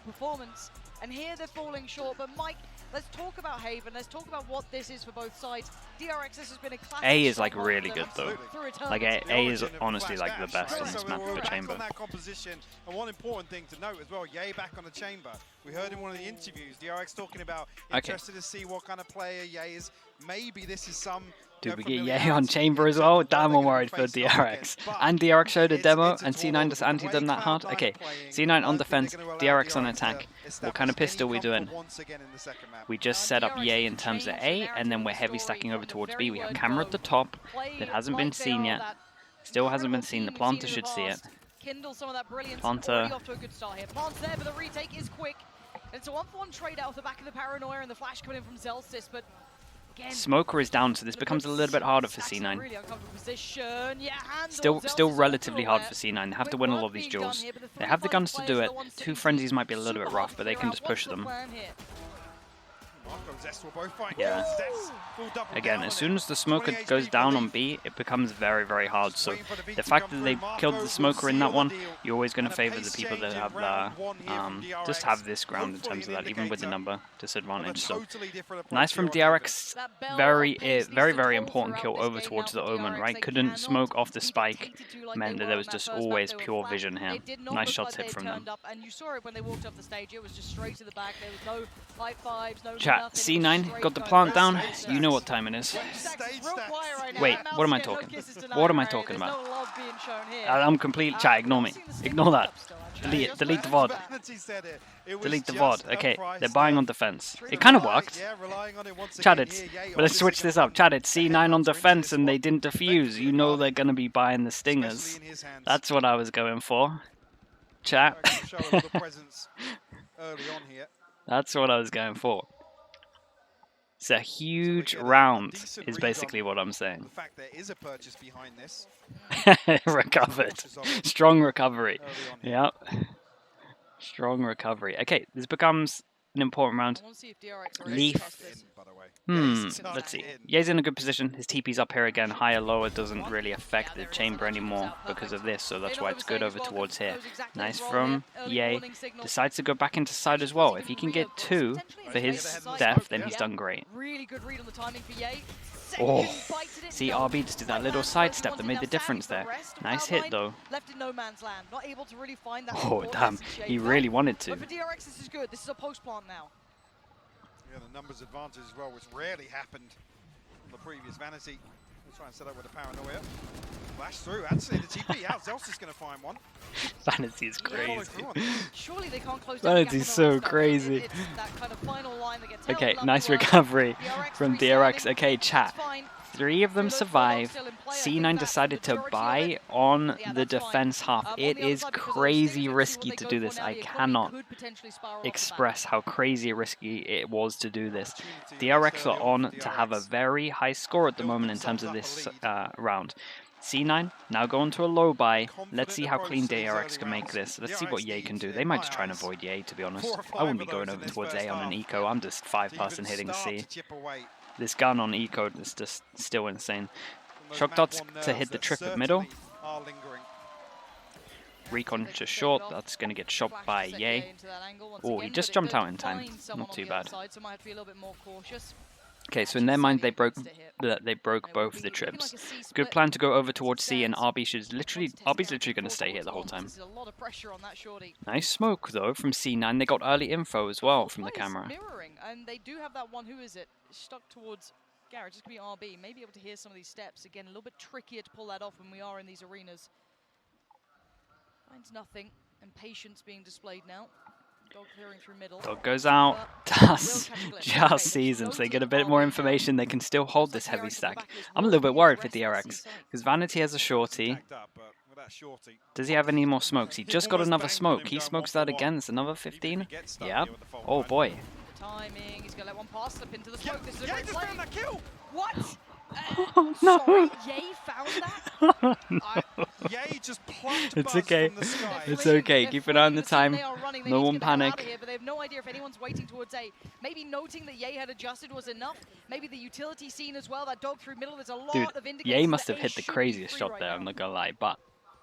performance. And here they're falling short. But Mike, let's talk about Haven. Let's talk about what this is for both sides. DRX, this has been a classic. A is like really good though. Like A is honestly like the best on this map for Chamber. On that composition, and one important thing to note as well, Ye back on the Chamber. We heard in one of the interviews, DRX talking about interested to see what kind of player Ye is. Maybe this is some. Did we get Ye on Chamber as well? Damn, I'm worried for DRX. And DRX showed a demo, and C9 just anti-them that hard. Okay, C9 on defense, DRX on attack. What kind of pistol are we doing? We just set up Ye in terms of A, and then we're heavy stacking over towards B. We have camera at the top that hasn't been seen yet. Still hasn't been seen. The planter should see it. Kindle some of that brilliance. Planter. Off to a good start here. Plant's there, but the retake is quick. It's a 1-for-1 trade out off the back of the Paranoia, and the flash coming in from Zelstis, but again, Smoker is down, so this becomes a little bit harder for C9. Really uncomfortable position. Yeah, Still relatively hard for C9. They have to win all of these duels. They have the guns to do it. Two frenzies might be a little bit rough, but they can just push them. Yeah. Again, as soon as the Smoker goes down on B, it becomes very, very hard. So the fact that they killed the Smoker in that one, you're always going to favor the people that have just have this ground in terms of that, even with the number disadvantage. So nice from DRX. Very, very important kill over towards the Omen, right? Couldn't smoke off the spike, meant that there was just always pure vision here. Nice shots hit from them. And you saw it when they walked off the stage. It was just straight to the back. There was no high fives, no Chat, C9 got the plant down. You know what time it is. Wait, what am I talking? What am I talking about? I'm complete. Chat, ignore me. Ignore that. Delete it. Delete the VOD. Delete the VOD. Okay, they're buying on defense. It kind of worked. Chat, but let's switch this up. Chat, it's C9 on defense and they didn't defuse. You know they're going to be buying the stingers. That's what I was going for. Chat. That's what I was going for. It's a huge round, is basically what I'm saying. The fact there is a purchase behind this. Recovered. Strong recovery. Yep. Strong recovery. Okay, this becomes an important round. Leaf. Let's see. Ye's in a good position. His TP's up here again. Higher, lower doesn't really affect the chamber anymore because of this, so that's why it's good over towards here. Nice from Ye. Decides to go back into side as well. If he can get 2 for his death, then he's done great. Really good read on the timing for Ye. Oh, see RB just did that little sidestep that made the difference there. Nice hit though. Left in no man's land. Not able to really find that. Oh damn, he really wanted to. But for DRX this is good. This is a post plant now. Yeah, the numbers advantage as well, which rarely happened on the previous Vanity. We'll try and set up with a Paranoia. Flash through, actually the TP out. Zelsa's going to find one. Vanity is crazy. Surely they can't close Vanity's so crazy. It's that kind of final line that gets okay, nice recovery from DRX. Okay, chat. 3 of them survive. C9 decided to buy on the defense half. It is crazy risky to do this. I cannot express how crazy risky it was to do this. DRX are on to have a very high score at the moment in terms of this round. C9 now going to a low buy. Let's see how clean DRX can make this. Let's see what Ye can do. They might just try and avoid Ye, to be honest. I wouldn't be going over towards A on an eco. I'm just 5-person hitting C. This gun on eco is just still insane. Shock dots to hit the trip at middle. Recon just short. That's going to get shot by Ye. Oh, he just jumped out in time. Not too bad. Okay, so in their mind, they broke both the trips. Good plan to go over towards C, and RB's literally going to stay here the whole time. Nice smoke though from C9. They got early info as well from the camera. And they do have that one. Who is it? Stuck towards Garrett. Just gonna be RB. Maybe able to hear some of these steps again. A little bit trickier to pull that off when we are in these arenas. Finds nothing, and patience being displayed now. Dog clearing through middle. Dog goes out. Just sees him, so they get a bit more information. They can still hold this heavy stack. I'm a little bit worried for DRX because Vanity has a shorty. Does he have any more smokes? He just got another smoke. He smokes that again. It's another 15. Yeah. Oh boy. Timing. He's gonna let one pass slip into the smoke. This is a great play. What? Oh, no. Sorry, Ye found that? No. Ye just plucked It's Buzz okay. from the sky. It's okay. Keep an eye on the time. No one panic. Here, but they have no idea if anyone's waiting towards A. Maybe noting that Ye had adjusted was enough. Maybe the utility scene as well. That dog through middle. There's a lot of indicators. Ye must have hit the craziest shot there. I'm not gonna lie, but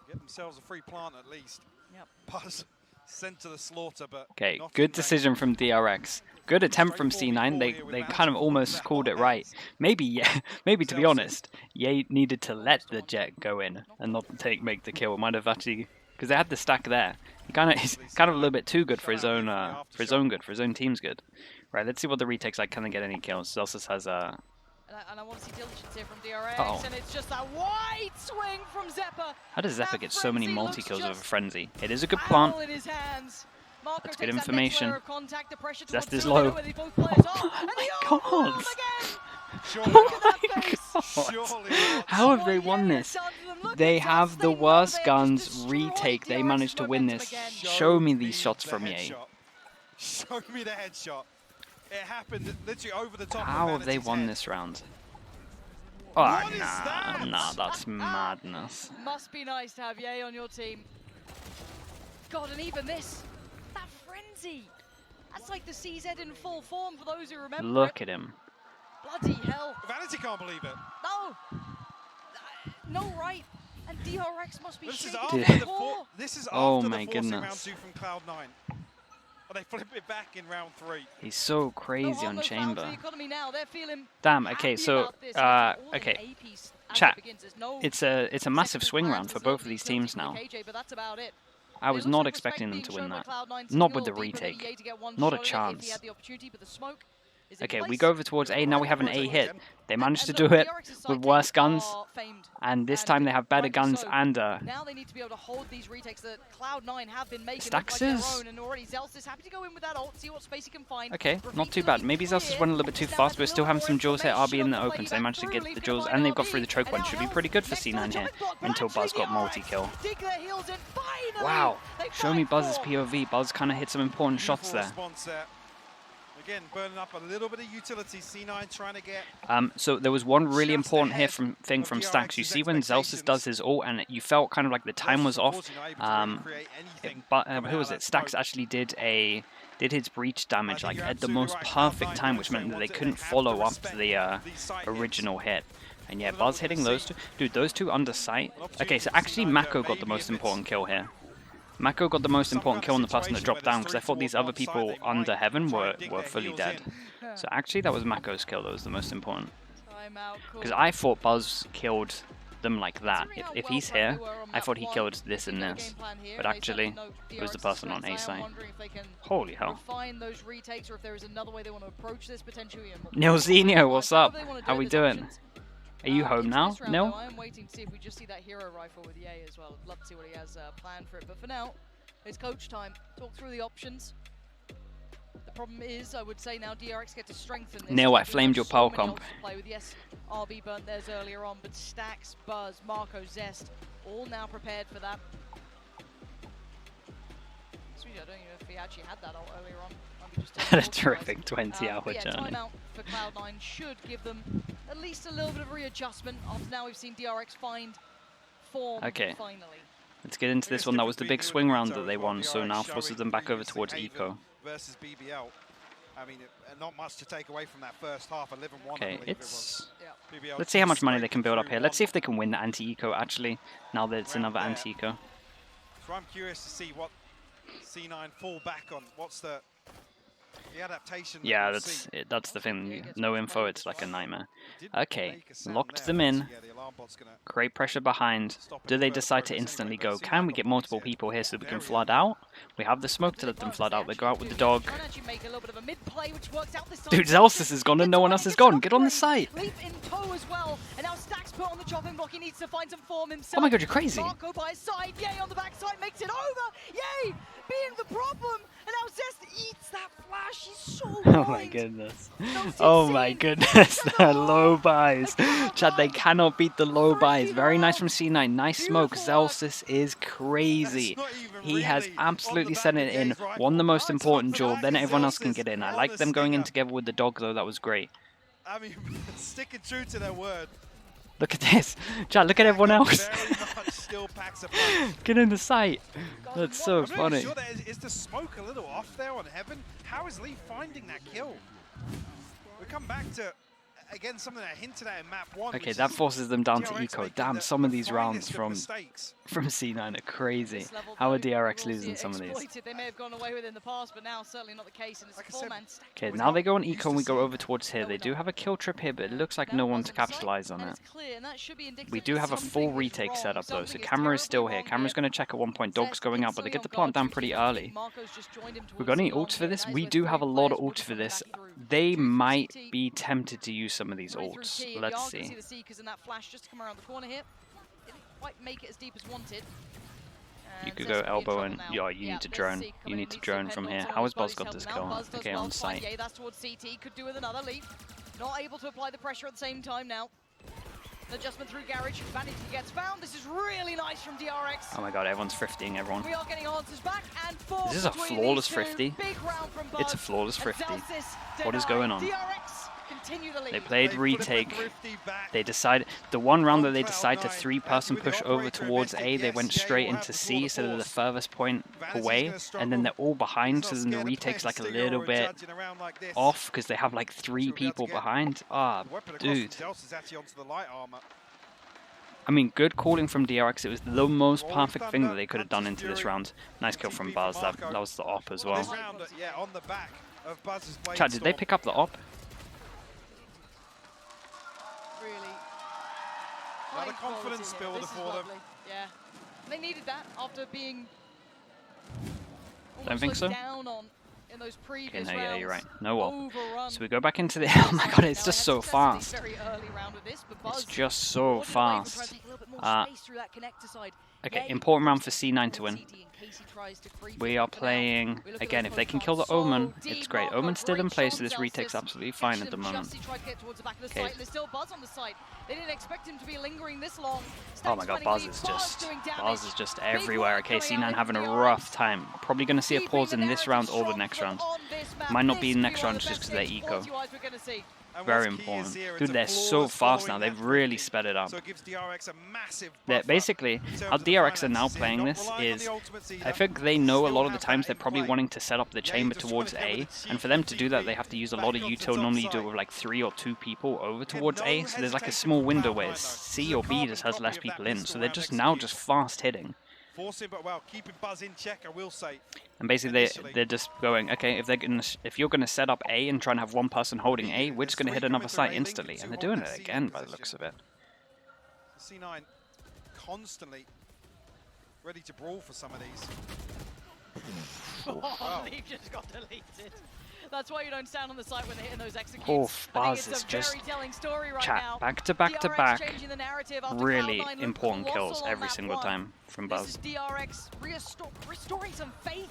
Get themselves a free plant at least. Yep. Buzz sent to the slaughter, but Okay, not good in vain. decision from DRX. Good attempt from C9. They kind of almost called it right. Maybe, yeah, maybe to be honest, Ye needed to let the jet go in and not make the kill. Might have actually, because they had the stack there. He's kind of a little bit too good for his own team's good. Right, let's see what the retake's like. Can they get any kills? Celsius has a. And I want to see diligence here from DRX, Uh-oh. and it's just that wide swing from Zeppa. How does Zeppa get so many Frenzy multi-kills looks over just Frenzy? It is a good plant. in his hands. Marco That's good takes that next information. layer of contact, the pressure Zest towards is Zulu, low. where they both players are, and the God. overwhelm again. Surely Oh not. my god! Surely not. How have they won this? They have the worst guns. Retake. They managed to win this. Show me these shots from Ye. Show me the headshot. It happened literally over the top. How of have they Vanity's won head. this round? Oh, What is that? nah, that's madness. Must be nice to have Ye on your team. God, and even this, that frenzy. That's like the CZ in full form for those who remember. Look at him. Bloody hell. Vanity can't believe it. No. No, right. And DRX must be This is shaking after to the the core. this is Oh after my the forcing round goodness. 2 from Cloud9. But they flip it back in round 3. He's so No, crazy on those fouls Chamber. for the economy now. They're feeling Damn. Okay, happy so about this, and it's all in okay. A piece as Chat. it begins. There's no It's a massive second swing plans, round for there's no both of these utility teams for now. KJ, but that's about it. I It was looks not like expecting them respect to win being that. shown by Cloud9, Not sitting with the a little deeper than retake. EA to get one Not shot a on it if he chance. had the opportunity, but the smoke is in Okay, we place. go over towards A. Now we have an A hit. They managed to And do look, it DRX's side with worse takes guns, are famed, and this and time they have better rightly guns so. and Now they need to be able to hold these retakes that Cloud9 have been making look like Staxes. their own, and already Zels is happy to go in with that ult, see what space he can find. Okay, not too Rafiki bad. looking Maybe Zelsis clear. went a little bit too Just now fast. has We're a still little having more some jewels here. RB in information the on the open, so they playback managed to through. get the Leaf jewels, gonna and they've find got through the RB, choke and point. now Should be Health pretty good for next to the C9 here, chopping block, but until actually Buzz got DRX multi-kill. dig their heels in. Finally, Wow, they show me fight Buzz's for. POV. Buzz kind of hit some important shots Beautiful there. response there. Again, burning up a little bit of utility. C9 trying to get. So there was one really Just important ahead thing of from DRX's Stax. You see when Zelsis expectations. does his ult, and you felt kind of like the time was off. Unfortunately not able to really create anything But coming who out was of it? that Stax smoke. actually did his breach damage I think like you're at the absolutely most right. perfect Cloud9 time, knows which they meant that want they it. They couldn't have to follow up respect the these site hits. original hit. And yeah, I don't know Buzz what hitting we're those two. gonna Dude, those two under sight. An opportunity Okay, so for actually C9 Mako to got the maybe most if it's important kill here. Mako got the most some important kind kill of on the person that situation dropped where down, there's because I thought 3-4 these other on site, people they under might heaven try were and dig their fully heels dead. in. So actually that was Mako's kill that was the most important. Timeout, cool. Because I thought Buzz killed them like that. Considering how If well he's prepped here, we were on I map thought he one, killed this and particular this. game plan here, But and they actually, certainly know it was the DRX's person on strengths. A I am side. wondering if they can Holy hell. refine those retakes, or if there is another way they want to approach this potentially. And Nilzinho, what's up? However they wanna do How it, we there's doing? options. Are you home Into now? this round, No? though, I am waiting to see if we just see that hero rifle with Ye as well. I'd love to see what he has planned for it. But for now, it's coach time. Talk through the options. The problem is, I would say now DRX get to strengthen this. Neil, I We flamed have your so pole many comp. options to play with. Yes, RB burnt theirs earlier on, but Stax, Buzz, Marco, Zest, all now prepared for that. Sweet, I don't know if he actually had that ult earlier on. Maybe just Had a didn't terrific authorize. 20-hour Yeah, journey. timeout for Cloud9 should give them at least a little bit of readjustment after now we've seen DRX find form Okay. finally. Let's get into this one. That was the big swing round that they won, so now forces them back over towards Eco. Versus BBL. I mean, not much to take away from that first half. 11-1. Okay, it's... Yeah. Let's see how much money they can build up here. Let's see if they can win the anti-eco, actually, now that it's another Round there. anti-eco. So I'm curious to see what C9 fall back on. What's the adaptation? that Yeah, we'll that's see? it, that's the Yeah, thing. it gets No much info, played it's as like a well. nightmare. Didn't Okay, make a sound locked there, them but in. yeah, the alarm bot's gonna Great pressure behind. stop Do any they further decide to progress instantly anyway, go? but Can C9 we got get points multiple here. people here so we can Very flood out? We have the smoke to let them flood out. They go out with the dog. Trying to actually make a little bit of a mid-play, which works out this time. Dude, Zelsis is gone and no one else is gone. Get on the site. Leap in tow as well, and now Stax put on the chopping block. He needs to find some form himself. Oh my god, you're crazy. Marco by his side, Ye on the backside makes it over. Ye being the problem, and now Zest eats that flash. He's so Oh my blind. goodness. Those Oh my insane. goodness. Look at The the low low. buys. They cannot Chad, they buy. cannot beat the low buys. Thrifty Very nice low. from C9. Nice smoke. Beautiful work. Zelsis is crazy. That's not even He has really on absolutely the sent back it of in. Ye's rifle. Won the most Nice important one duel. for Then that. everyone else can Zelsis get in. I on like the them going in stinger. together with the dog, though. That was great. I mean, sticking true to their word. Look at this. Chad, look at everyone else. Very much still packs a punch. Get in the site. God, That's what- so I'm not even funny. sure that is the smoke a little off there on Heaven? How is Lee finding that kill? We come back to again, something that I hinted at in map 1. Okay, that forces them down to DRX eco. making Damn, some of these rounds finest of from mistakes. C9 are crazy. This level, How are though, DRX we'll see losing it some of these? exploited. They may have gone away with it in the past, but now certainly not the case. And it's Like a I said, four-man stack. Okay, We're now not they go on used eco to and we go seeing- over towards here. No, They we're do not. have a kill trip here, but it looks like Now no one Buzz to on the site, capitalize on and it. it's clear, and that should be indicative We do that have a full something is retake wrong. setup though, so Something is camera is still terribly here. wrong Camera's going to check at one point. Dog's Zest going out, but they instantly get the on plant guard, down pretty Thrifty. early. Marco's just joined him We've towards got any the long ults for here. this? That is We where do three have a lot of players will ults be for coming this. back through. They Two from might VCT. be tempted to use some of these Three through ults. T. Let's You are see. gonna see the Seekers in that flash just to come around the corner here. Didn't quite make it as deep as wanted. You And could Zest go will be in elbow trouble and now. yeah, you need to there's drone. Seeker You coming need in, to needs drone depend from on here. someone How whose has Buzz body's got held this him out. kill? Buzz does Okay, well on to find site. Ye. That's towards CT. Could do with another leap. Not able to apply the pressure at the same time now. Adjustment through garage. Vanity gets found. This is really nice from DRX. Oh my god, everyone's thriftying everyone. We are getting answers back and forth. This is a between flawless these two. Thrifty. Big round from It's a Buzz. flawless And Thrifty. Celsius What is denied. going on? DRX continue the lead. They played They put it retake. with Thrifty back. They decided the one round that they On decide to cloud nine. three-person With the push over operator towards invested, A. They yes, went Ye straight will into have C, before so they're the force. furthest point Vanity's away, gonna and struggle. then they're all behind. He's So not then the scared of retake's like a playing little Stinger or bit judging around like this. off because they have like 3 Should be able to people get behind. Ah, The weapon across dude. from Delce is actually onto the light armor. I mean, good calling from DRX. It was the most Rolling perfect thing Thunder, that they could have done Hunter's into this Fury. round. Nice kill from TP Buzz. from That Marco. was the op as This well. round, yeah, on the back of Buzz's blade Chat, did they storm. pick up the op? Really. Another high quality confidence here. builder This is for them. lovely. Yeah. They needed that after being Don't think almost so? looked down on in those previous Okay, no, yeah, you're right. rounds. No op. Overrun. So we go back into the... Oh my god, it's Now, just they so had success fast. in the very early round of this, but It's Buzz just so ordered away from trying to fast. take a little bit more space through that connector side. Okay, Ye important round for goes C9 to win. CT in case he tries to creep We it, are but for now, playing, we look at again, those if they can post kill the plants. So Omen, deep, it's great. Marco, Omen's still in great place, shot, so this Celsius retake's absolutely fine at the catching him moment. just, he tried to get towards the back of the Okay. site, and there's still Buzz on the site. They didn't expect him to be lingering this long. Oh my god, Buzz is just everywhere. Okay, C9 having a rough time. Probably going to see a pause in this round or the next round. Might not be in the next round just because they're eco. And Very what's key is important. here, it's Dude, a they're so flawless fast now. following They've that really Thrifty. sped it up. So it gives DRX a massive They're buffer basically, in terms how of the DRX are now finances here. playing Not this relying on is, the ultimates I either. think they know a Still lot of the have times that they're in probably play. wanting to set up the Yeah, chamber you just towards wanna go A, with the and for them to TP, do that they have to use a lot of back onto the util. top Normally you do it side. with like 3 or 2 people over Had towards no A, so there's like a hesitation small from window Cloud9 where though. C This is or a B carbon just has copy less of that people in, pistol so they're round just now execution. just fast hitting. Forcing, but well, keeping Buzz in check, I will say. And basically Initially. they're just going, okay, if you're gonna set up A and try and have one person holding A, we're just gonna hit another site instantly, and they're doing it again by the looks of it. C9 constantly ready to brawl for some of these. Oh, Leaf just got deleted. That's why you don't stand on the site when they're hitting those executes. Oof, I think Buzz it's is a just very telling story right chat now. back to back to DRX back. changing the narrative after Really Cloud9 looked important kills colossal on every map single one. time from This Buzz. is DRX restoring some faith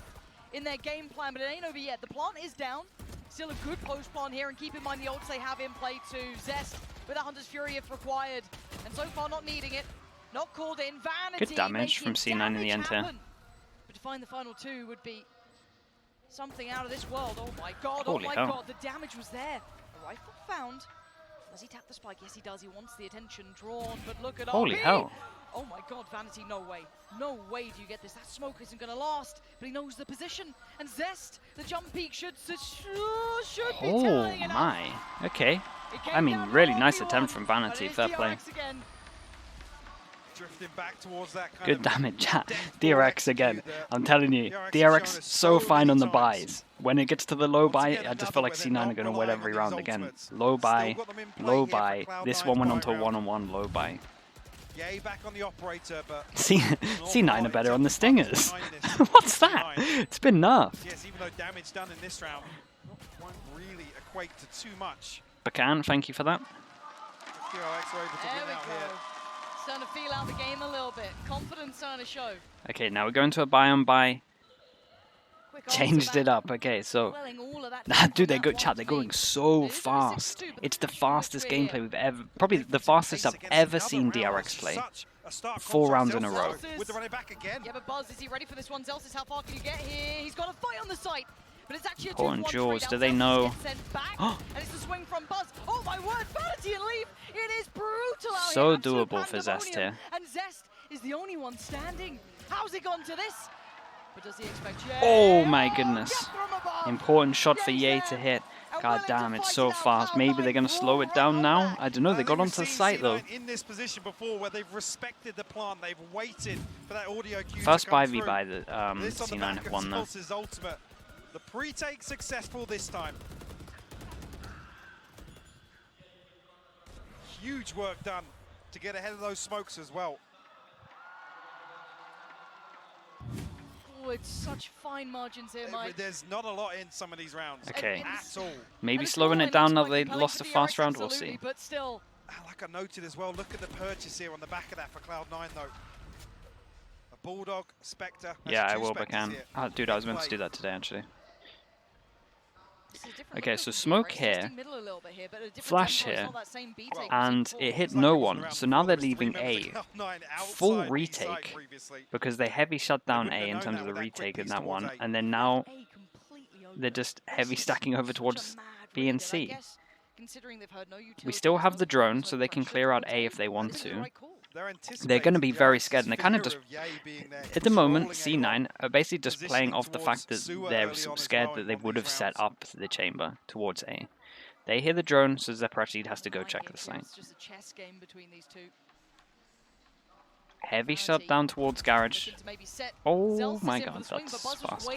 in their game plan, but it ain't over yet. The plant is down. Still a good post plant here, and keep in mind the ults they have in play too. Zest with a Hunter's Fury if required, and so far not needing it. Not called in. Vanity Good damage from making C9 in the end damage here. happen. But to find the final 2 would be something out of this world. Oh my god, Holy oh my hell. god, the damage was there. A rifle found. Does he tap the spike? Yes, he does. He wants the attention drawn, but look at Holy RB. hell. Oh my god, Vanity, no way. No way do you get this. That smoke isn't going to last, but he knows the position. And Zest, the jump peak should be Oh telling enough. my, okay. It came I mean, down to really 1v1, nice attempt from but Vanity, it is fair play. DRX again. Drifting back towards that kind Good of damage, chat. depth DRX again. execute there. I'm telling you, DRX has DRX shown us so so fine on the many times. buys. When it gets to the low Once buy, again, I just another feel like where they're C9 are not going to win relying every on round these again. ultimates. Low Still buy, got them in play low here for buy. This one went Cloud9's onto a buy round. one-on-one low buy. Yeah, back on the operator, but C9 are better on the stingers. What's that? It's been nerfed. Yes, even though damage done in this round won't really equate to too much. Bacan, thank you for that. DRX are able to There win we out go. here. Starting to feel out the game a little bit. Confidence starting to show. Okay, now we're going to a buy on buy. Quick answer Changed back. it up. Okay, so Quelling all of that Nah, from dude, they that go one chat. They're feed. going so It is only fast. 6-2, but It's the the huge fastest victory gameplay here. we've ever, probably the fastest I've ever seen DRX play. 4 rounds in a row. With the running back again. Yeah, but Buzz, is he ready for this one? Zelsis, how far can you get here? He's got a fight on the site, but it's actually a 2-1 Important Jaws, straight do out. they Zelsis know? gets sent back, and it's the swing from Buzz. Oh my word, Vanity and Leaf! It is brutal out So here. Absolute doable for Zest pandemonium. here. And Zest is the only one standing. How's he gone to this? But does he expect Ye? Oh my goodness. Get from above. Important shot for Ye's Ye there. to hit. And God damn, it's so fast. Maybe they're going to slow it down now. I don't know. They got onto the site, though. In this position before where they've respected the plant. They've waited for that audio cue First to come 5v by the C9 have won, though. Ultimate. The pre-take successful this time. Huge work done to get ahead of those smokes as well. Oh, it's such fine margins here, Mike. There's not a lot in some of these rounds. Okay. At all. Maybe slowing it down now they lost the first round, we'll see. But still. Like I noted as well, look at the purchase here on the back of that for Cloud9 though. A Bulldog, Spectre. Yeah, I will, but can. Oh, dude, I was meant to do that today, actually. Okay, so smoke here, flash here, and it hit no one. So now they're leaving A. Full retake, because they heavy shut down A in terms of the retake in that one, and then now they're just heavy stacking over towards B and C. We still have the drone, so they can clear out A if they want to. They're going to be very scared, and they're kind of just, at the moment, C9 are basically just playing off the fact that they're scared that they would have set up the chamber towards A. They hear the drone, so Zephyr actually has to go check the site. Heavy shut down towards garage. Oh my god, that's fast.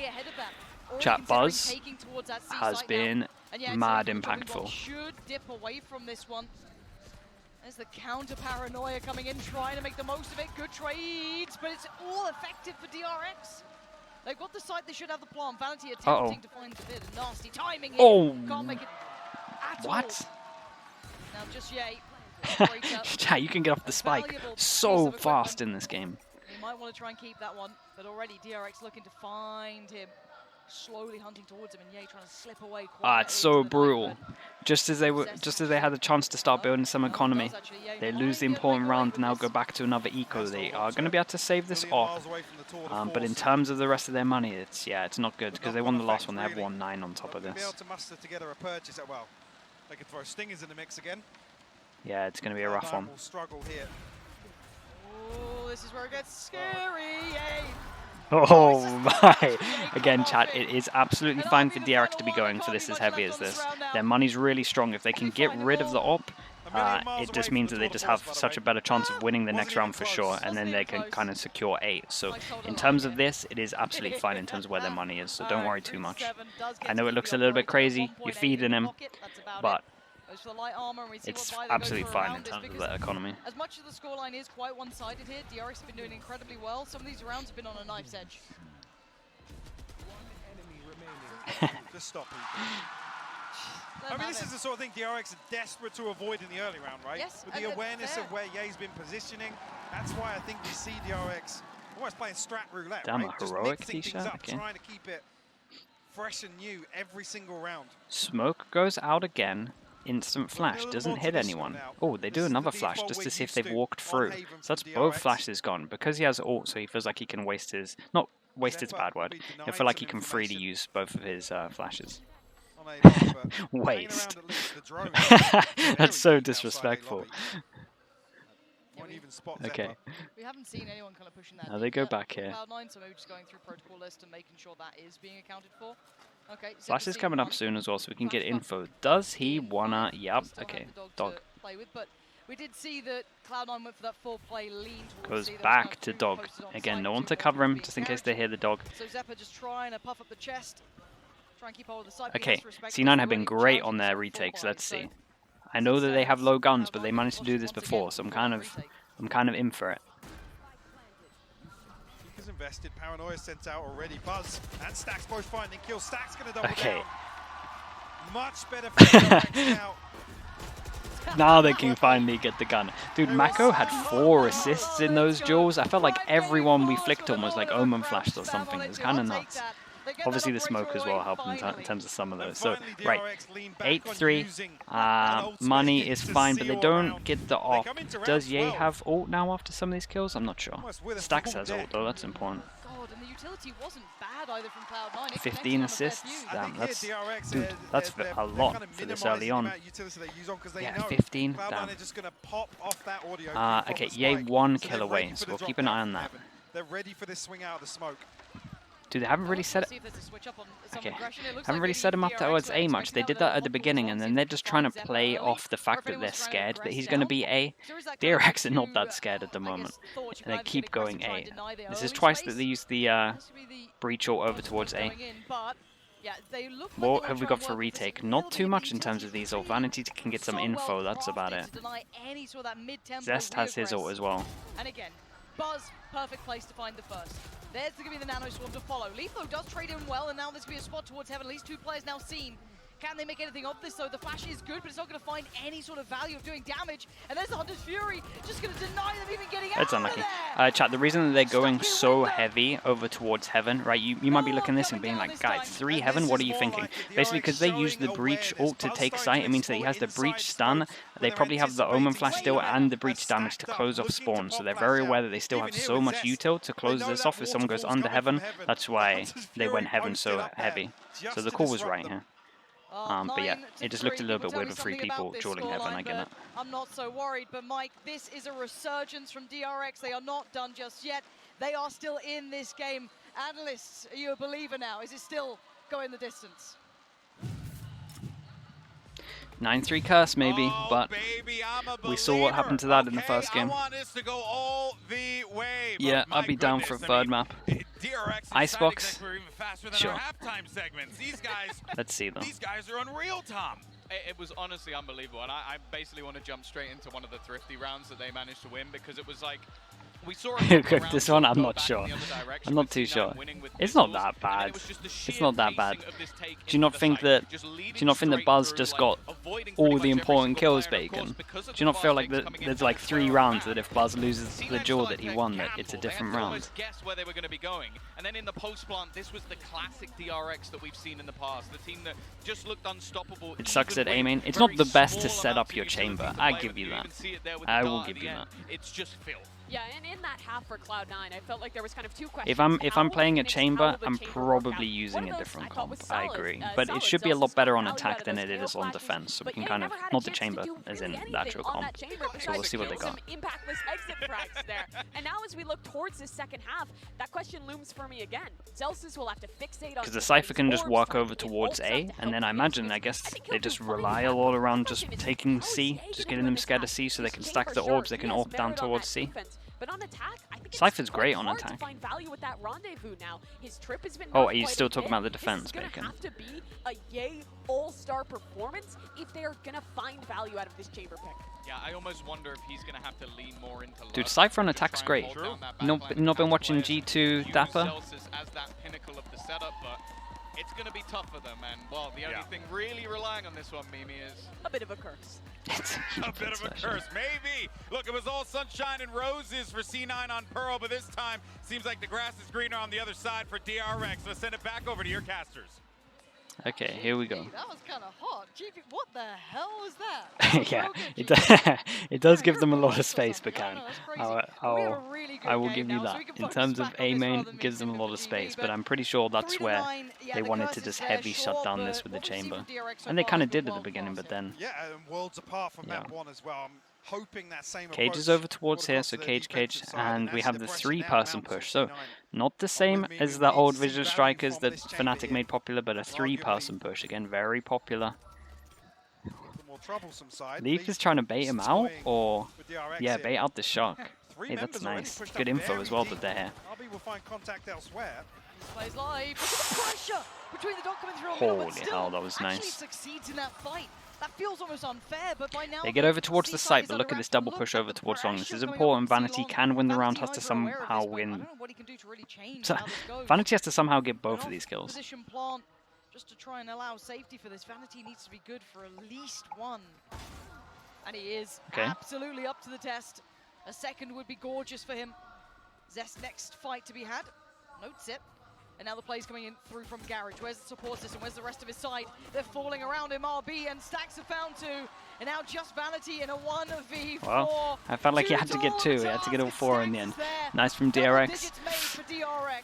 Chat Buzz has been mad impactful. There's the counter paranoia coming in, trying to make the most of it. Good trades, but it's all effective for DRX. They've got the site, they should have the plan. Vanity attempting to find a bit of nasty timing here. Oh, can't make it at all. What? Now just Yay. Chat, you can get off the spike so fast in this game. You might want to try and keep that one, but already DRX looking to find him. Slowly hunting towards him, and Yay trying to slip away. It's so brutal. Just as they had a chance to start building some economy, they lose the important round and now go back to another eco. They are going to be able to save this off, but in terms of the rest of their money, it's not good because they won the last one. They have 1-9 on top of this. They can throw stingers in the mix again. Yeah, it's going to be a rough one. Oh, this is where it gets scary. Yay. Oh my! Again, chat, it is absolutely fine for DRX to be going for this as heavy as this. Their money's really strong. If they can get rid of the op, it just means that they just have such a better chance of winning the next round for sure, and then they can kind of secure 8. So in terms of this, it is absolutely fine in terms of where their money is, so don't worry too much. I know it looks a little bit crazy, you're feeding him, but it's absolutely fine in terms of that economy. As much as the scoreline is quite one-sided here, DRX have been doing incredibly well. Some of these rounds have been on a knife's edge. Just stop. I mean, this is the sort of thing DRX are desperate to avoid in the early round, right? Yes, with the awareness of where Ye's been positioning, that's why I think we see DRX almost playing strat roulette. Damn, right? a heroic t-shirt. Okay. Trying to keep it fresh and new every single round. Smoke goes out again. Instant flash doesn't hit anyone. Oh, they do another flash just to see if they've walked through. So that's both flashes gone. Because he has ult, so he feels like he can waste his... Not waste is a bad word. I feel like he can freely use both of his flashes. Waste. That's so disrespectful. Okay. We haven't seen anyone kind of pushing that. Now they go back here. Cloud9, so maybe just going through protocol list and making sure that is being accounted for. Okay. Flash is coming up soon as well, so we can get info. Does he wanna? Yep. Okay. Dog. Play with, but we did see that Cloud9 went for that full play lean towards goes back to dog. Again, no one to cover him, just in case they hear the dog. So Zephyr just trying to puff up the chest. Try and keep hold of the side. Okay. C9 have been great on their retakes. Let's see. I know that they have low guns, but they managed to do this before, so I'm kind of in for it. Invested, Paranoia sent out already. Buzz and Stax both finding kills. Stax gonna double down. Much better for now. Now they can finally get the gun. Dude, Mako had 4 assists in those duels. I felt like everyone we flicked on was like Omen flashed or something. It was kind of nuts. Obviously the smoke as well helped in terms of some of those. So, right, 8-3. Money is fine, but they don't get the op. Does Ye have ult now after some of these kills? I'm not sure. Stax has ult though, that's important. 15 assists? Damn, that's... Dude, that's a lot for this early on. Yeah, 15? Damn. Okay, Ye 1 kill away, so we'll keep an eye on that. They're ready for this swing out of the smoke. Dude, they haven't really set it. Okay, haven't really set him up towards A much. They did that at the beginning, and then they're just trying to play off the fact that they're scared that he's going to be A. DRX are not that scared at the moment, and they keep going A. This is twice that they use the breach ult over towards A. What have we got for retake? Not too much in terms of these ult. Vanity can get some info, that's about it. Zest has his ult as well. And again, Buzz, perfect place to find the first. There's going to be the Nano Swarm to follow. Letho does trade in well, and now there's going to be a spot towards Heaven. At least 2 players now seen. Can they make anything of this, though? The flash is good, but it's not going to find any sort of value of doing damage. And there's the Hunter's Fury, just going to deny them even getting out That's of unlucky. there. Chat, the reason that they're going so heavy over towards Heaven, right? You might be looking at this and being like, guys, 3 Heaven, what are you thinking? Basically, because they use the Breach ult to take site, it means that he has the Breach stun. They probably have the Omen Flash still and the Breach damage to close off spawn. So they're very aware that they still have so much util to close this off if someone goes under Heaven. That's why they went Heaven so heavy. So the call was right here. But yeah, it just looked a little bit weird with 3 people dueling Heaven, I get it. I'm not so worried, but Mike, this is a resurgence from DRX. They are not done just yet. They are still in this game. Analysts, are you a believer now? Is it still going the distance? 9-3 curse maybe, but we saw what happened to that in the first game. Yeah, I'd be down for a third map. Icebox? Sure. Let's see though. These guys are unreal, Tom. It was honestly unbelievable, and I basically want to jump straight into one of the Thrifty rounds that they managed to win, because it was like, we saw this one, I'm not sure. I'm not too sure. It's not that bad. It's not that bad. Do you not think that Buzz just got all the important kills, Bacon? Do you not feel like there's like 3 rounds that if Buzz loses the duel that he won, that it's a different round? Guess where they were going to be going. And then in the post plant, this was the classic DRX that we've seen in the past. The team that just looked unstoppable. It sucks at A main. It's not the best to set up your chamber. I give you that. I will give you that. It's just filth. Yeah, and in that half for Cloud9, I felt like there was kind of 2 questions. If I'm playing a chamber, I'm probably using a different comp. I agree, but it should be a lot better on attack than it is on defense. So we can kind of not the chamber, as in the actual comp. So we'll see what they got. Impactless exit frags there. And now as we look towards this second half, that question looms for me again. Zelsis will have to fixate on because the Cypher can just walk over towards A, and then I guess they just rely a lot around just taking C, just getting them scared of C, so they can stack the orbs. They can AWP down towards C. But on attack, I think Cypher's great on attack. to find value with that rendezvous now. His trip has been oh, are you still talking about the defense, Bacon? Bacon? Have to be a yay all-star performance if they're gonna find value out of this chamber pick. Yeah, I almost wonder if he's gonna have to lean more into. Dude, Cypher on attack's great. Not been watching G2 Dapper. As that pinnacle of the setup, but it's gonna be tough for them. And well, the only thing really relying on this one, Mimi, is a bit of a curse. A bit of a curse, maybe. Look, it was all sunshine and roses for C9 on Pearl, but this time seems like the grass is greener on the other side for DRX. Let's send it back over to your casters. Okay, here we go. That was kind of hot. GP, what the hell was that? Yeah, it does give them a lot of space, Bacan. I will give you that. In terms of A main, it gives them a lot of space, but I'm pretty sure that's where they wanted to just heavy shut down this with the chamber. And they kind of did at the beginning, but then... Yeah, and worlds apart from map 1 as well. I'm hoping that same Cage is over towards here, so Cage, and we have the 3-person push. So not the same as the old Visual Strikers that Fnatic made popular, but a 3-person push. Again, very popular. Leaf is trying to bait him out, or yeah, bait out the shock. Hey, that's nice. Good info as well that they're here. Holy hell, that was nice. That feels almost unfair, but by now they get over towards the site, but look at this double push over towards long. This is important. Vanity can win the round, has to somehow win. So, Vanity has to somehow get both of these kills. Position plant just to try and allow safety for this. Vanity needs to be good for at least 1. And he is absolutely up to the test. A second would be gorgeous for him. Zest next fight to be had. Notes it. And now the play's coming in through from Garage. Where's the support system? Where's the rest of his side? They're falling around him. RB and Stacks have found 2. And now just Vanity in a 1v4. Well, I felt like he had to get 2. He had to get all 4 in the end. Nice from DRX.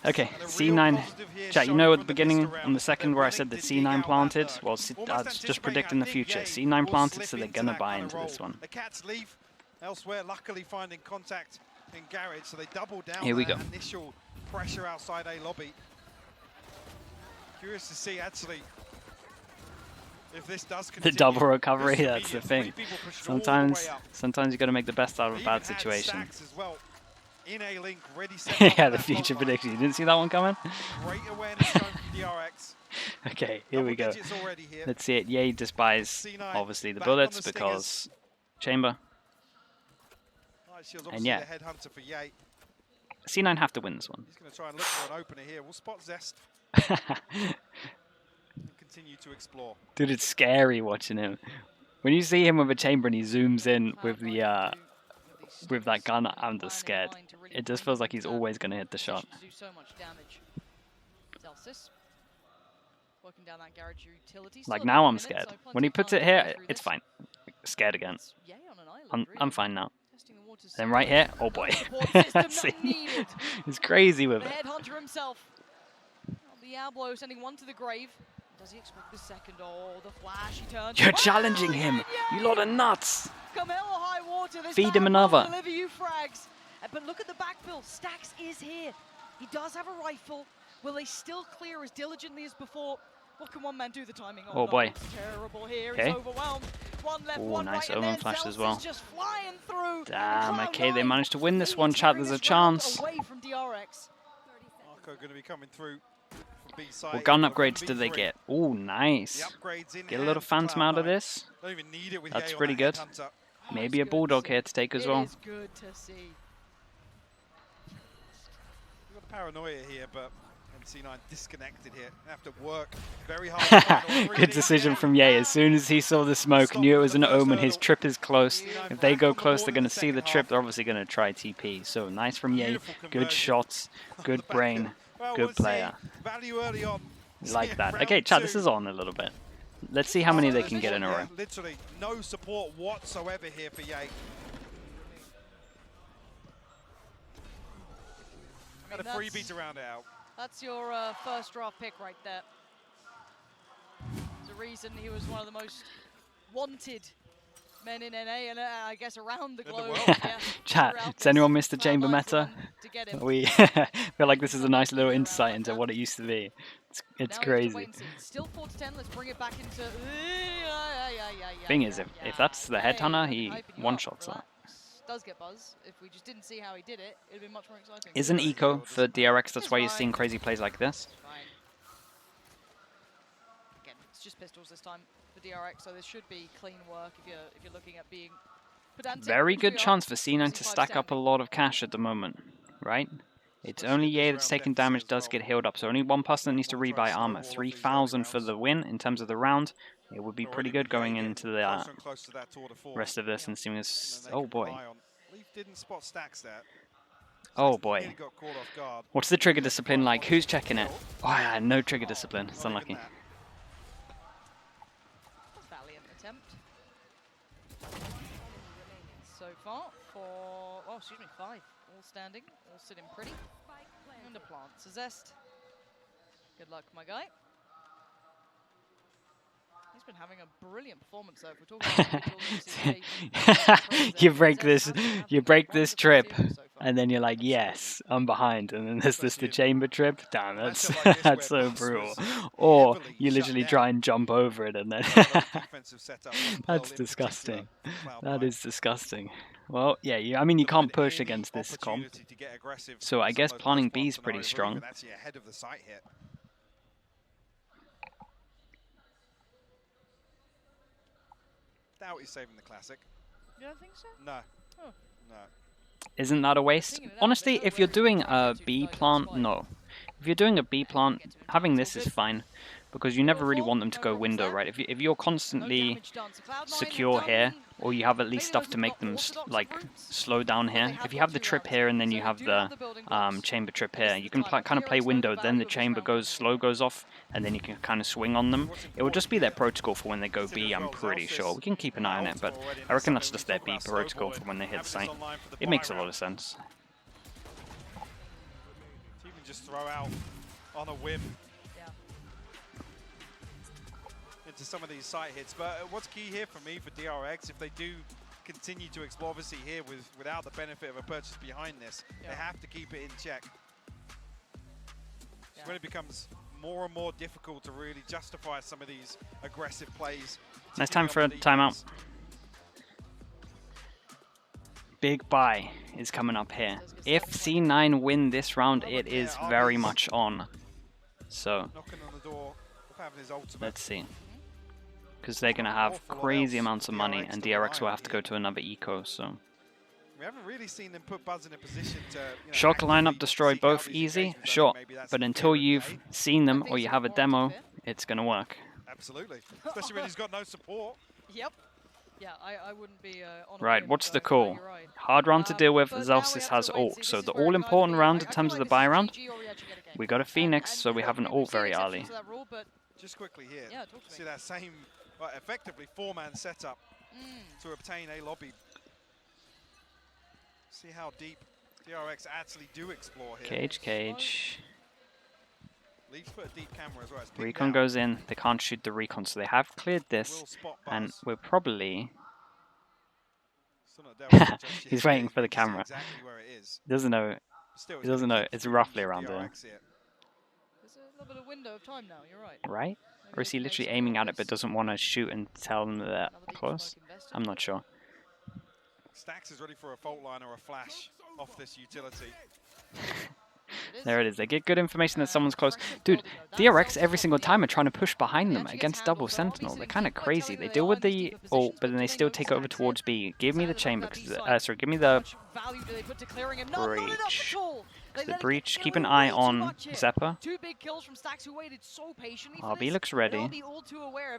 Okay, C9. Chat, you know at the beginning on the second where I said that C9 planted? Well, just predicting the future. C9 planted, so they're going to buy into this one. The Cats leave elsewhere, luckily finding contact in Garage, so they double down here we go. Initial pressure outside A lobby. Curious to see actually if this does The continue. double recovery, This that's the immediate thing. three people pushed all the way up. Sometimes you got to make the best out of a Even bad had situation. Stacks as well. In a link, ready, set, up Yeah, for the that future hotline. prediction. You didn't see that one coming? Great awareness shown from DRX. Okay, here we go. Double digits already here. Let's see it. Yay despises C9 obviously the back on bullets the stingers. because chamber. Light Shield's And obviously yeah. the headhunter for Ye. C9 have to win this one. He's going to try and look for an opener here. We'll spot Zest and continue to explore. Dude, it's scary watching him. When you see him with a chamber and he zooms in with the with that gun, I'm just scared. It just feels like he's always going to hit the shot. Do so much damage. Zelsis working down that garage utility. Like now I'm scared. When he puts it here, it's fine. Scared again. I'm fine now. Then right here, oh boy. See, he's crazy with The it. headhunter himself. Diablo sending one to the grave. Does he expect the second? Oh, the flash, he turns. You're Wow, challenging him. yeah. You lot of nuts. Come hell or high water. This Feed him man will another. Deliver you frags. But look at the backfill. Stacks is here. He does have a rifle. Will they still clear as diligently as before? What can one man do? The timing. Oh, no, boy. It's terrible here. Okay. He's overwhelmed. One left, Ooh, one nice right, omen and then flash as Zelsis well. just flying through. Damn, Cloud okay, they nine managed to win this really one, chat. tearing There's a this round chance. Away from DRX. Marco going to be coming through from B side. What gun We've got upgrades do they 1v3. get? Ooh, nice. The upgrades in Get a little hand for phantom out of Cloud9. this. Don't even need it with That's Ye on pretty that good. headhunter. Maybe a It's good bulldog to here see. to take as well. It is good to see. We've got a paranoia here, but MC9 disconnected here. They have to work very hard. to find all three Good of these. decision from Ye. As soon as he saw the smoke, knew it was an omen. His trip is close. If they go close, they're going to see the trip. They're obviously going to try TP. So nice from Ye. Beautiful Good conversion shots. on Good the back brain. end. Well, Good we'll see. player. Value early on. Like that. Round Okay, chat, this two. is on a little bit. Let's see how many they can get in a row. Yeah, literally no support whatsoever here for Ye. Had a freebie to round it out. That's your first draft pick right there. There's a reason he was one of the most wanted men in NA and I guess around the In the globe. world. Yeah, Chat, throughout does anyone this. miss the chamber Cloud9's the meta? one to get him. We feel like this is a nice little insight into what it used to be. It's Now we have to crazy. wait and see. Still 4-10. Let's bring it back into. Thing is, if that's the headhunter, he one-shots that. Does get buzz. If we just didn't see how he did it, it'd be much more exciting. Isn't eco for DRX? That's why you're seeing crazy plays like this. Fine. Again, it's just pistols this time for DRX, so this should be clean work if you're looking at being pedantic. Very which good we are. chance for C9 to Obviously stack up a lot of cash at the moment, right? It's only Ye that's taking damage, does get healed up. So only one person that needs to rebuy armor. 3,000 for the win in terms of the round. It would be pretty good going into the rest of this and seeing this. Oh boy. Leaf didn't spot Stacks there. Oh boy. Nearly got caught off guard. What's the trigger discipline like? Who's checking it? Oh yeah, no trigger discipline. It's Not unlucky. even that. Valiant attempt. So far for, oh, excuse me, 5. All standing, all sitting pretty. And a plant. So Zest. Good luck, my guy. He's been having a brilliant performance though. If we're talking about you break this trip, and then you're like, yes, I'm behind, and then there's this the chamber trip. Damn, that's that's so brutal. Or you literally try and jump over it, and then that's disgusting. That is disgusting. Well, yeah, I mean you can't push against this comp, so I guess planning B is pretty strong. Doubt he's saving the classic. You don't think so? No. Oh. No. Isn't that a waste? Honestly, if you're doing a B plant, no. If you're doing a B plant, having this is fine, because you never really want them to go window, right? If you're constantly secure here, or you have at least stuff to make them like slow down here. If you have the trip here and then you have the chamber trip here, you can kind of play window, then the chamber goes off, and then you can kind of swing on them. It will just be their protocol for when they go B, I'm pretty sure. We can keep an eye on it, but I reckon that's just their B protocol for when they hit site. It makes a lot of sense. You can just throw out on a whim into some of these site hits, but what's key here for me for DRX, if they do continue to explore, obviously here without the benefit of a purchase behind this, they have to keep it in check. Yeah, when it becomes more and more difficult to really justify some of these aggressive plays. Nice time for a timeout. Big buy is coming up here. If C9 win this round, it is very much on. So, Knocking on the door, having his ultimate. let's see. Because they're going to have crazy amounts of money, and DRX will have to go to another eco, so... We haven't really seen them put Buzz in a position to... Shock lineup, destroy both easy, sure. But until you've seen them, or you have a demo, it's going to work. Absolutely. Especially when he's got no support. Yep. Yeah, I wouldn't be on Right, what's the call? Hard round to deal with, Zelsis has ult, so the all-important round in terms of the buy round, we got a Phoenix, so we have an ult very early. Just quickly here, see that same, effectively, 4-man setup to obtain a lobby. See how deep DRX actually do explore here. Cage. Leafs put a deep camera as well. Recon goes in, they can't shoot the recon, so they have cleared this, and we're probably... He's waiting for the camera. He doesn't know, it's roughly around there. There's a little bit of window of time now, you're right. Right? Or is he literally aiming at it but doesn't want to shoot and tell them that they're close? I'm not sure. Stax is ready for a fault line or a flash off this utility. There it is. They get good information that someone's close. Dude, DRX every single time are trying to push behind them against double sentinel. They're kind of crazy. They deal with the ult, but then they still take over towards B. Give me the chamber, sorry, give me the breach. The breach. Keep an eye on Zeppa. RB looks ready.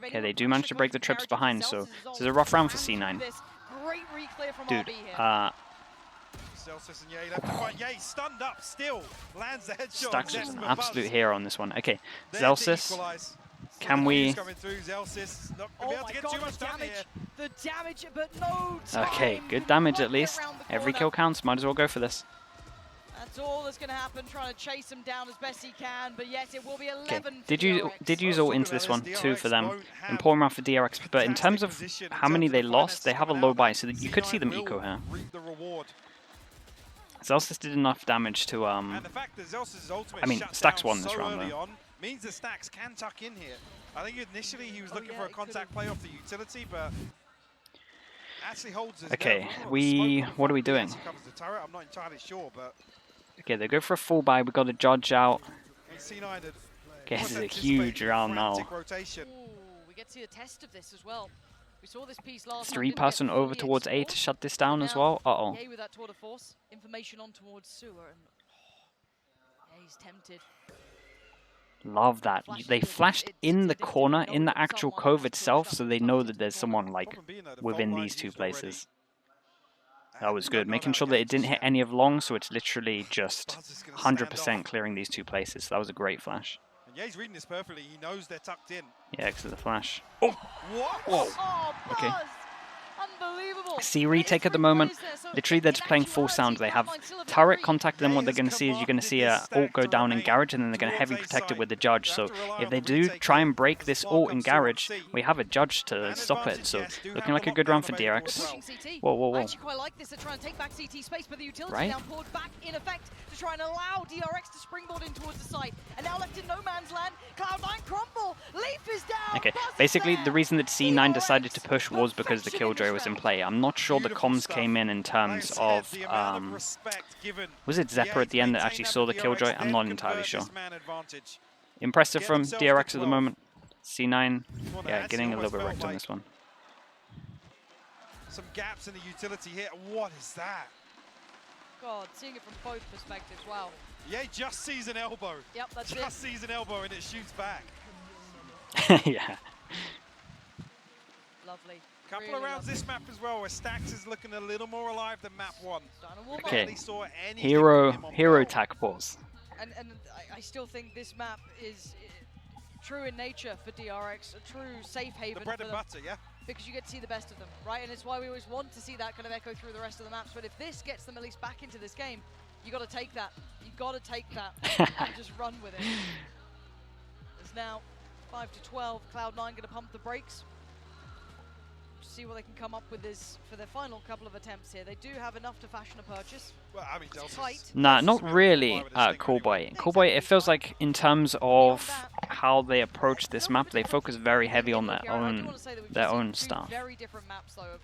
Okay, they do manage to break the trips behind, so this is a rough round for C9. Dude, Yay, stunned up still. Lands the headshot. Stax is an absolute hero on this one. Okay, Zelsis. Can we... The damage, but no time. Okay, good damage at least. Every kill counts. Might as well go for this. That's all that's going to happen, trying to chase him down as best he can, but yes, it will be 11 okay. Did use all into this one, 2 for them. Important round for DRX, but in terms of how many they lost, they have a low buy, so that you could see them eco here. Zelsis did enough damage to, I mean, Stax won this round though. Means that Stax can tuck in here. I think initially he was looking for a contact play off the utility, but actually holds his okay, what are we doing? I'm not entirely sure, but okay, they go for a full buy. We got a Judge out. Okay, this is a huge round now. Ooh, we get to see the test of this as well. We saw this piece last 3-person over towards A to shut this down as well. Uh-oh. Yay with that tour de force. Information on towards Sewer, and yeah, he's tempted. Love that. They flashed in the corner, in the actual cove itself, so they know that there's someone, like, within these 2 places. That was good. Making sure that it didn't hit any of long, so it's literally just 100% clearing these 2 places. That was a great flash. Yeah, he's reading this perfectly. He knows they're tucked in. Yeah, because of the flash. Oh! What? Whoa! Oh, okay. Unbelievable. See retake at the moment. Literally, they're just playing full sound. They have turret contacted, and what they're going to see is you're going to see a ult go down in garage, and then they're going to heavy protect it with the Judge. So if they do try and break this ult in garage, we have a Judge to stop it. So looking like a good round for DRX. Whoa, whoa, whoa. I actually quite like this. They're trying to take back CT space, but the utility right? now poured back in effect to try and allow DRX to springboard in towards the site. And now left in no man's land, Cloud9 crumble. Leaf is down. Okay, basically the reason that C9 decided to push was because the Killjoy was in play. I'm not sure the comms came in terms of, was it Zeppa at the end that actually saw the Killjoy? I'm not entirely sure. Impressive from DRX at the moment. C9, yeah, getting a little bit wrecked on this one. Some gaps in the utility here. What is that? God, seeing it from both perspectives, wow. Yeah, just sees an elbow. Yep, that's it. Just sees an elbow and it shoots back. Yeah. Lovely. Couple of rounds this map as well, where Stax is looking a little more alive than map 1. Okay, hero tack balls. And I still think this map is true in nature for DRX, a true safe haven. The bread and butter, yeah? Because you get to see the best of them, right? And it's why we always want to see that kind of echo through the rest of the maps. But if this gets them at least back into this game, you got to take that. You got to take that and just run with it. It's now 5-12. Cloud9 going to pump the brakes. see what they can come up with this for their final couple of attempts here. They do have enough to fashion a purchase. Well, I mean, It's tight. Nah, not really, Callboy. Callboy, it feels like in terms of how they approach this map, they focus very heavy on their own stuff. Very different maps though.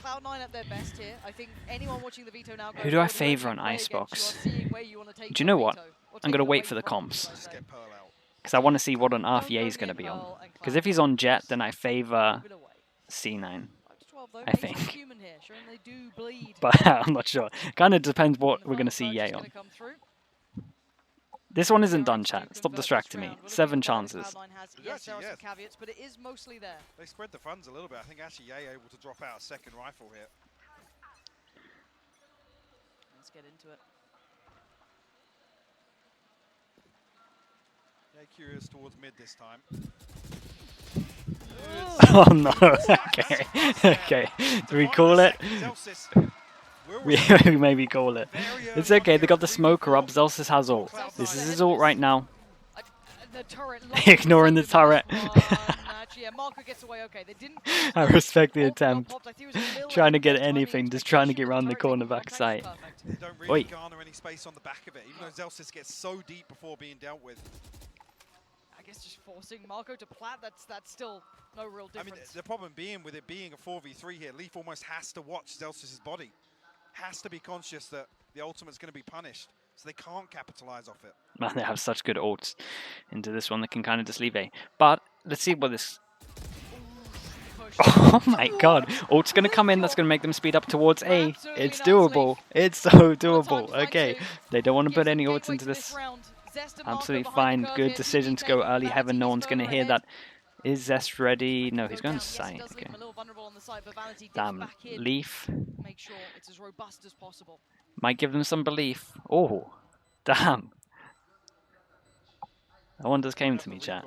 Cloud9 at their best here. I think anyone watching the veto now. Who do I favor on Icebox? Do you know what? I'm gonna wait for the comps because I want to see what on earth Ye's gonna be on. Because if he's on Jet, then I favor C9. I think. But I'm not sure. Kind of depends what we're going to see Ye on. This one isn't done, chat. Stop distracting me. 7 chances. Yes, there are some caveats, but it is mostly there. They spread the funds a little bit. I think actually Ye able to drop out a second rifle here. Let's get into it. Ye curious towards mid this time. Oh no, okay, okay. Do we call it? We maybe call it. It's okay, they got the smoker up, Zelsis has ult. This is his ult right now. Ignoring the turret. I respect the attempt. Trying to get anything, just trying to get around the corner back sight. They don't really garner any space on the back of it, even though Zelsis gets so deep before being dealt with. I guess just forcing Marco to plat, that's still no real difference. I mean, the problem being with it being a 4v3 here, Leaf almost has to watch Zelsis' body. Has to be conscious that the ultimate's going to be punished, so they can't capitalize off it. Man, they have such good ults into this one that can kind of just leave A. But let's see what this... Oh my god, ult's going to come in, that's going to make them speed up towards A. It's doable. It's so doable. Okay, they don't want to put any ults into this. Absolutely fine. Good decision to go early heaven. No one's going to hear that. Is Zest ready? No, he's going to site. Okay. Damn. Leaf. Might give them some belief. Oh, damn. That one just came to me, chat.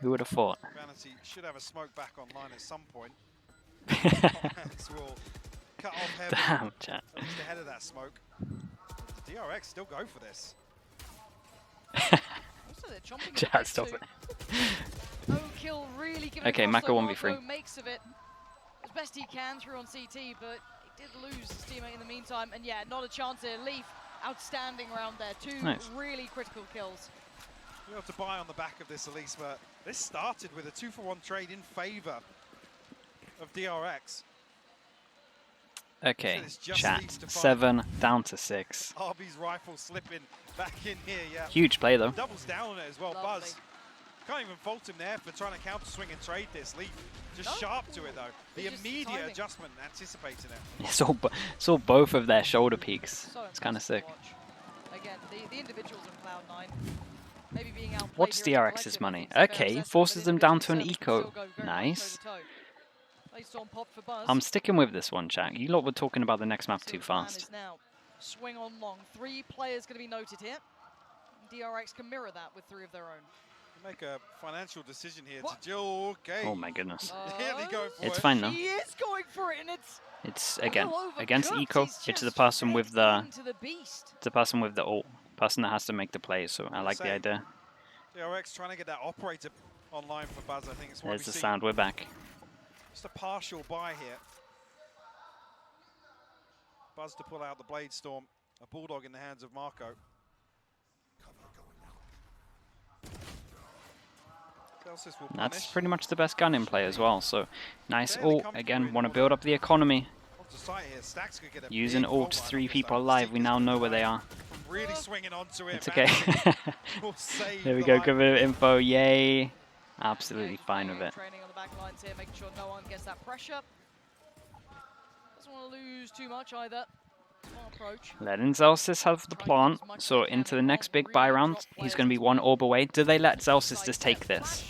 Who would have thought? Vanity should have a smoke back online at some point. Will cut off heaven. Damn, chat. At least ahead of that smoke. DRX still go for this. Chat, stop it. No kill really given okay, Mako 1v3. Makes of it as best he can through on CT, but he did lose his teammate in the meantime. And yeah, not a chance here. Leaf, outstanding round there. 2 really critical kills. You have to buy on the back of this, Elise, but this started with a 2-for-1 trade in favor of DRX. Okay, chat. 7 down to 6. RB's rifle slipping back in here, yeah. Huge play though. Doubles down on it as well. Lovely. Buzz. Can't even fault him there for trying to counter swing and trade this. Leaf just sharp to it though. The immediate adjustment, anticipating it. Saw both of their shoulder peaks. It's kind of sick. Again, the individuals in Cloud9. Maybe being outplayed. What's DRX's money? Okay, forces them down to an eco. Nice. I'm sticking with this one, chat. You lot were talking about the next map too fast. Swing on long. 3 players going to be noted here. DRX can mirror that with 3 of their own. Make a financial decision here to Jill. Okay. Oh my goodness. Nearly going for it's fine now. He is going for it, and it's again against eco. It's the person with the ult. Person that has to make the plays. So I like the idea. DRX trying to get that operator online for Buzz. I think it's what there's the sound. We're back. Just a partial buy here. Buzz to pull out the Blade Storm. A Bulldog in the hands of Marco. That's pretty much the best gun in play as well. So nice ult. Again, want to build up the economy. Using ult, 3 people alive. We now know where they are. Really swinging onto it. It's okay. There we go. Give it info. Yay. Absolutely fine with it. Training on the back lines here, making sure no one gets that pressure. Doesn't want to lose too much either. Smart approach. Letting Zelsis have the plant. So into the next big buy round, he's going to be 1 orb away. Do they let Zelsis just take this?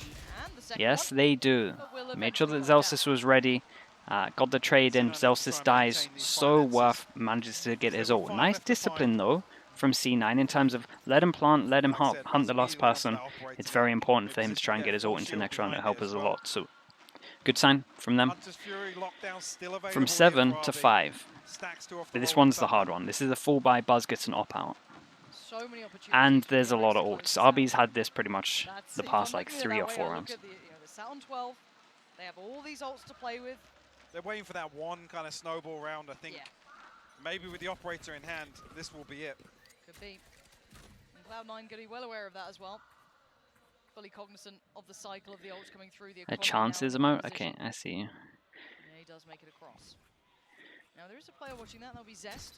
Yes, they do. Made sure that Zelsis was ready. Got the trade in. Zelsis dies. So worth manages to get his ult. Nice discipline though from C9 in terms of let him plant, let him hunt the last person. It's very important for him to try and get his ult into the next round. It'll help us a lot. So good sign from them. From 7 to 5. But this one's the hard one. This is a full buy. Buzz gets an op out. And there's a lot of ults. RB's had this pretty much the past like 3 or 4 rounds. They have all these ults to play with. they're waiting for that one kind of snowball round. I think maybe with the operator in hand, this will be it. Could be. And Cloud9 going to be well aware of that as well. Fully cognizant of the cycle of the ults coming through the A economy chances now in emote? position. Okay, I see. Yeah, he does make it across. Now there is a player watching that, that'll be Zest.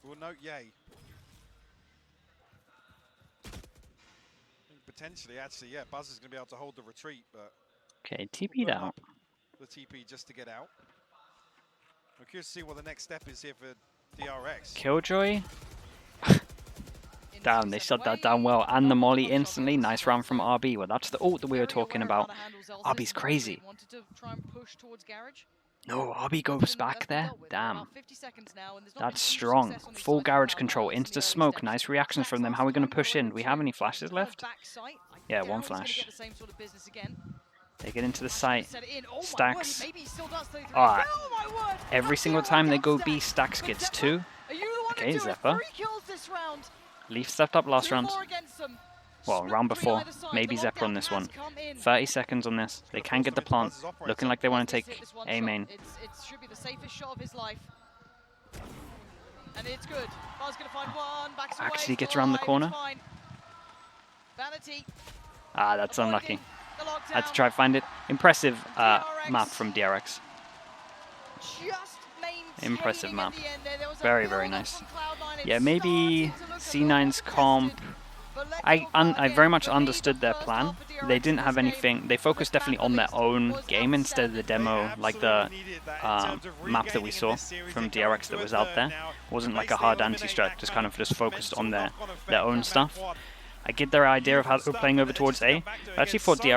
We'll note Yay. Potentially, actually, yeah, Buzz is going to be able to hold the retreat, but... Okay, TP'd out. The TP just to get out. I'm curious to see what the next step is here for DRX. Killjoy? Damn, they shut that down well. And the molly instantly. Nice round from RB. Well, that's the ult that we were talking about. RB's crazy. No, RB goes back there. Damn. That's strong. Full garage control. Insta smoke. Nice reactions from them. How are we going to push in? Do we have any flashes left? Yeah, one flash. They get into the site. Stacks. Alright. Every single time they go B, Stacks gets 2. Okay, Zephyr. Leaf stepped up last round. Well, round before. Maybe Zephyr on this one. 30 seconds on this. They can get the plant. Looking like they want to take A main. It should be the safest shot of his life. And it's good. Buzz gonna find one. Backs away. Actually gets around the corner. Vanity. Ah, that's unlucky. Had to try to find it. Impressive map from DRX. Impressive map. Very, very nice. Yeah, maybe C9's comp. I very much understood their plan. They didn't have anything. They focused definitely on their own game instead of the demo, like the map that we saw from DRX that was out there. It wasn't like a hard anti-strat, just kind of just focused on their own stuff. I get their idea of how they were playing over towards A. I actually thought DRX